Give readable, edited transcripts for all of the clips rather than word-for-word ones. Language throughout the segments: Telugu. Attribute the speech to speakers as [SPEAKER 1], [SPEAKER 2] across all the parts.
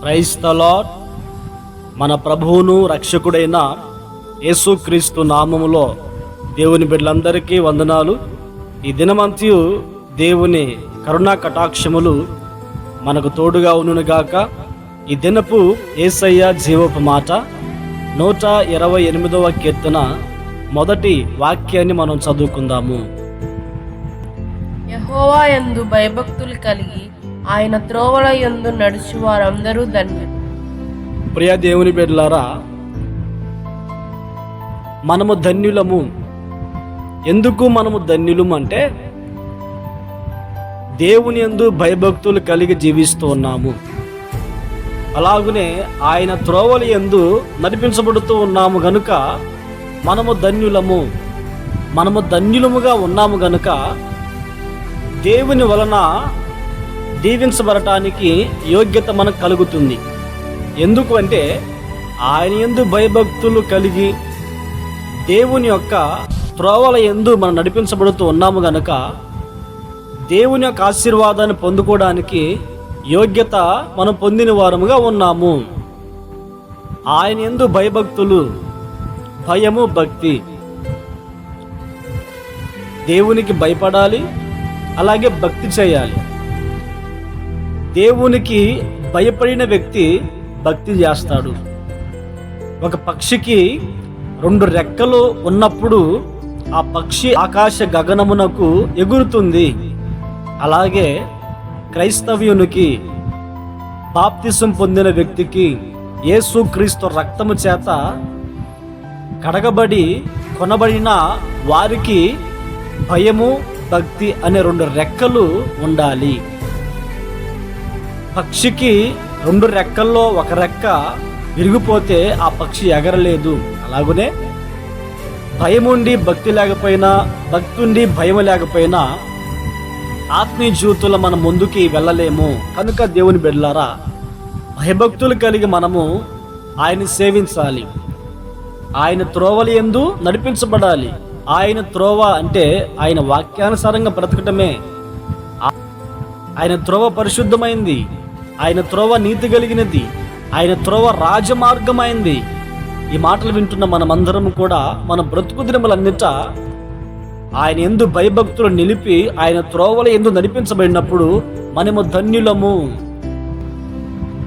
[SPEAKER 1] Praise the lord. మన ప్రభువును రక్షకుడైన యేసుక్రీస్తు నామములో దేవుని బిడ్డలందరికీ వందనాలు. ఈ దినమంతయు దేవుని కరుణా కటాక్షములు మనకు తోడుగా ఉండునుగాక. ఈ దినపు యేసయ్య జీవపు మాట 128వ కీర్తన మొదటి వాక్యాన్ని మనం చదువుకుందాము.
[SPEAKER 2] యెహోవా యందు భయభక్తులు కలిగి ఆయన త్రోవల యందు నడుచు వారందరూ ధన్యులు.
[SPEAKER 1] ప్రియ దేవుని బిడ్డలారా, మనము ధన్యులము. ఎందుకు మనము ధన్యులము అంటే దేవుని యందు భయభక్తులు కలిగి జీవిస్తూ ఉన్నాము. అలాగునే ఆయన త్రోవల యందు నడిపించబడుతూ ఉన్నాము గనుక మనము ధన్యులము. మనము ధన్యులముగా ఉన్నాము గనుక దేవుని వలన దీవించబడటానికి యోగ్యత మనకు కలుగుతుంది. ఎందుకు అంటే ఆయన యందు భయభక్తులు కలిగి దేవుని యొక్క త్రోవల యందు మనం నడిపించబడుతూ ఉన్నాము గనుక దేవుని యొక్క ఆశీర్వాదాన్ని పొందుకోవడానికి యోగ్యత మనం పొందిన వారముగా ఉన్నాము. ఆయన యందు భయభక్తులు, భయము, భక్తి. దేవునికి భయపడాలి, అలాగే భక్తి చేయాలి. దేవునికి భయపడిన వ్యక్తి భక్తి చేస్తాడు. ఒక పక్షికి 2 రెక్కలు ఉన్నప్పుడు ఆ పక్షి ఆకాశ గగనమునకు ఎగురుతుంది. అలాగే క్రైస్తవ్యునికి, బాప్తిసం పొందిన వ్యక్తికి యేసుక్రీస్తు రక్తము చేత కడగబడి కొనబడిన వారికి భయము, భక్తి అనే 2 రెక్కలు ఉండాలి. పక్షికి 2 రెక్కల్లో ఒక రెక్క విరిగిపోతే ఆ పక్షి ఎగరలేదు. అలాగనే భయముండి భక్తి లేకపోయినా, భక్తి ఉండి భయం లేకపోయినా ఆత్మీయ జీవితంలో మనం ముందుకి వెళ్ళలేము. కనుక దేవుని బిడ్డలారా, భయభక్తులు కలిగి మనము ఆయన్ని సేవించాలి. ఆయన త్రోవల యందు నడిపించబడాలి. ఆయన త్రోవ అంటే ఆయన వాక్యానుసారంగా బ్రతకటమే. ఆయన త్రోవ పరిశుద్ధమైంది, ఆయన త్రోవ నీతి కలిగినది, ఆయన త్రోవ రాజమార్గమైంది. ఈ మాటలు వింటున్న మనమందరం కూడా మన బ్రతుకు దినములన్నిట ఆయన యందు భయభక్తులు నిలిపి ఆయన త్రోవల యందు నడిపించబడినప్పుడు మనము ధన్యులము.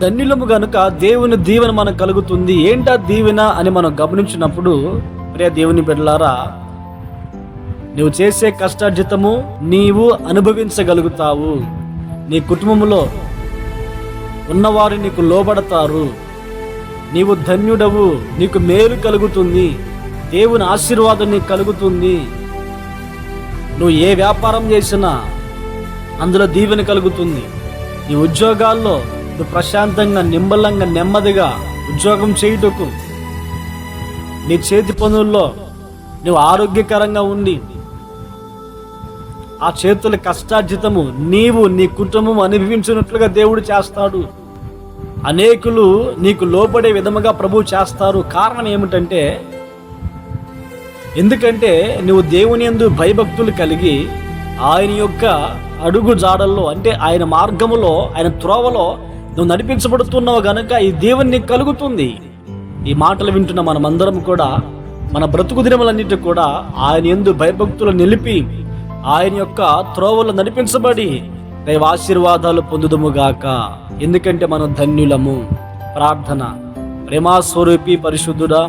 [SPEAKER 1] ధన్యులము గనుక దేవుని దీవెన మనకు కలుగుతుంది. ఏంటా దీవెన అని మనం గమనించినప్పుడు, ప్రియ దేవుని బిడ్డలారా, నువ్వు చేసే కష్టార్జితము నీవు అనుభవించగలుగుతావు. నీ కుటుంబంలో ఉన్నవారు నీకు లోబడతారు. నీవు ధన్యుడవు, నీకు మేలు కలుగుతుంది, దేవుని ఆశీర్వాదం నీకు కలుగుతుంది. నువ్వు ఏ వ్యాపారం చేసినా అందులో దీవెన కలుగుతుంది. నీ ఉద్యోగాల్లో నువ్వు ప్రశాంతంగా, నిమ్మలంగా, నెమ్మదిగా ఉద్యోగం చేయుటకు, నీ చేతి పనుల్లో నువ్వు ఆరోగ్యకరంగా ఉండి ఆ చేతుల కష్టార్జితము నీవు, నీ కుటుంబం అనుభవించినట్లుగా దేవుడు చేస్తాడు. అనేకులు నీకు లోబడే విధముగా ప్రభువు చేస్తారు. కారణం ఏమిటంటే, ఎందుకంటే నువ్వు దేవుని యందు భయభక్తులు కలిగి ఆయన యొక్క అడుగు జాడల్లో, అంటే ఆయన మార్గములో, ఆయన త్రోవలో నువ్వు నడిపించబడుతున్నావు గనక ఈ దేవుని నీకు కలుగుతుంది. ఈ మాటలు వింటున్న మనమందరం కూడా మన బ్రతుకు దినములన్నిటి కూడా ఆయన యందు భయభక్తులు నిలిపి ఆయన యొక్క త్రోవలో నడిపించబడి దైవ ఆశీర్వాదాలు పొందుదుముగాక. ఎందుకంటే మనం ధన్యులము. ప్రార్థన. ప్రేమాస్వరూపి పరిశుద్ధుడా,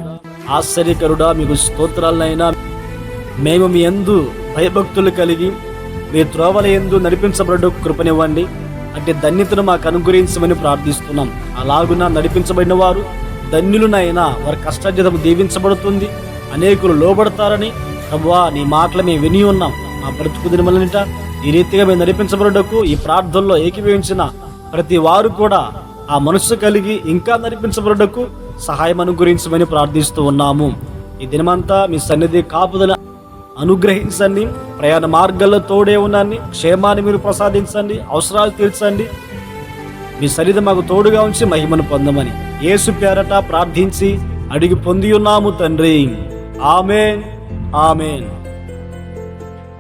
[SPEAKER 1] ఆశ్చర్యకరుడా, మీకు స్తోత్రాలనైనా. మేము మీ యందు భయభక్తులు కలిగి మీ త్రోవల యందు నడిపించబడు కృపనివ్వండి. అంటే ధన్యతను మాకు అనుగ్రహించమని ప్రార్థిస్తున్నాం. అలాగున నడిపించబడిన వారు ధన్యులనైనా, వారి కష్టార్జితం దీవించబడుతుంది, అనేకులు లోబడతారని ప్రభువా నీ మాటలు మేము విని ఉన్నాం. మా బ్రతుకు దినములన్నిట ఈ రీతిగా మేము నడిపించబడకు ఈ ప్రార్థనలో ఏకీభవించిన ప్రతి వారు కూడా ఆ మనస్సు కలిగి ఇంకా నడిపించబడకు సహాయం అనుగ్రహించమని ప్రార్థిస్తూ ఉన్నాము. ఈ దినమంతా మీ సన్నిధి కాపుదల అనుగ్రహించండి. ప్రయాణ మార్గాల్లో తోడే ఉన్నాన్ని, క్షేమాన్ని మీరు ప్రసాదించండి, అవసరాలు తీర్చండి. మీ సన్నిధి మాకు తోడుగా ఉంచి మహిమను పొందమని యేసు పేరట ప్రార్థించి అడిగి పొంది ఉన్నాము తండ్రి. ఆమేన్, ఆమేన్.